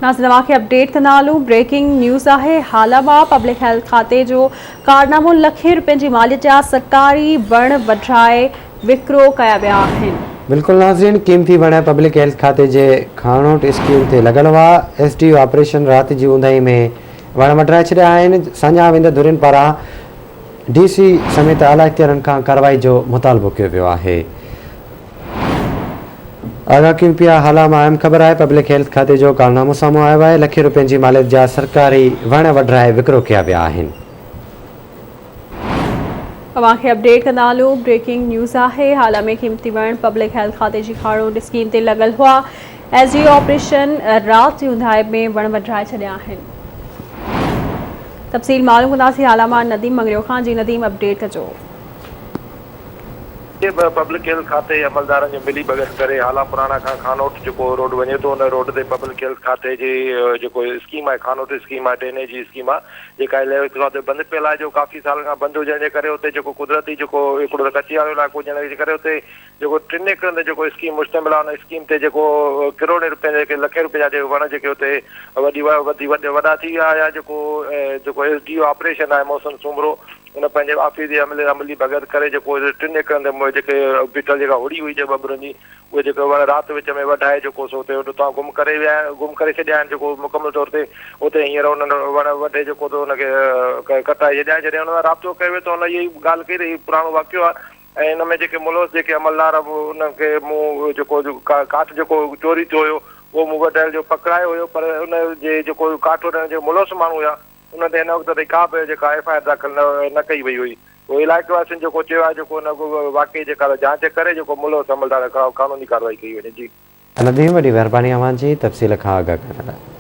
नाज़रीन तव्हांखे अपडेट कंदा हलूं। ब्रेकिंग न्यूज़ आहे। हालामा पब्लिक हेल्थ खाते जो कारनामो लखे रुपयनि जी मालियत जा सरकारी वण वढाए विकिरो कया विया आहिनि। बिल्कुल नाज़रीन, कीमती वण पब्लिक हेल्थ खाते जे खानोट स्कीम ते लॻल हुआ। SDO ऑपरेशन रात जी ऊंदाही में वण वढाए छॾिया आहिनि। साञा वेंदड़ धुरियुनि पारां DC समेत आला इख्तियारनि खां कार्रवाई जो मुतालबो कयो वियो आहे। आगाह कयूं पिया। हालामा अहम ख़बर आहे। पब्लिक हेल्थ खाते जो कारनामो साम्हूं आयो आहे। लखे रुपयनि जी मालियत जा सरकारी वण वढाए विकिरो कया विया आहिनि। तव्हांखे अपडेट कंदा हलूं। ब्रेकिंग न्यूज़ आहे। हाल में क़ीमती वण पब्लिक हेल्थ खाते जी खानोट स्कीम ते लॻल हुआ। SDO ऑपरेशन रात जी ऊंदाही में वण वढाए छॾिया आहिनि। तफ़सील मालूम कंदासीं। हालामा नदीम मंगरियो खां। जी नदीम, अपडेट कजो। पब्लिक हेल्थ खाते अमलदार जो मिली भगत करे हाला पुराना खां खानोट जो रोड वञे तो उन रोड ते पब्लिक हेल्थ खाते जी जो स्कीम है खानोट स्कीम है ड्रेनेज जी स्कीम है जेका बंद पियल है जो काफ़ी साल का बंद हुजण जे करे उते जो कुदरती जो हिकिड़ो कच्ची वारो इलाइक़ो हुजण जे करे उते जो टिन एकड़नि ते जो स्कीम मुश्तमिल आहे उन स्कीम ते जो करोड़े रुपए के लखे रुपए जा वण जेके उते वॾा थी विया या जो SDO ऑपरेशन है मौसम सूमरो उन पंहिंजे ऑफिस अमली भगत करे जेको टिन एकड़नि ते जेके बीठल जेका हुड़ी हुई बबरनि जी उहे जेके वण राति विच में वढाए जेको सो उते उतां गुम करे छॾिया आहिनि जेको मुकमल तौर ते उते हींअर उन्हनि वण वढे जेको त हुनखे कटाए छॾिया जॾहिं हुन सां राब्तो कयो त हुन इहा ई ॻाल्हि कई रही पुराणो वाक़ियो आहे। ऐं हिन में जेके मुलज़ जेके अमलदार उनखे मूं जेको काठ जेको चोरी थियो हुयो उहो मूं वढाइल जो पकड़ायो हुयो पर उन जे जेको काठ वढण जो मुलज़ माण्हू हुया उन ते हिन वक़्त ताईं का बि जेका FIR दाख़िल न कई वई हुई। उहो इलाइक़े वासियुनि जेको चयो आहे जेको हुन वाक़ई जेका जांच करे जेको मुलज़ अमलदार क़ानूनी कार्रवाई कई वञे। जी नदीम, वॾी महिरबानी अव्हां जी तफ़सील खां आगाह करण लाइ।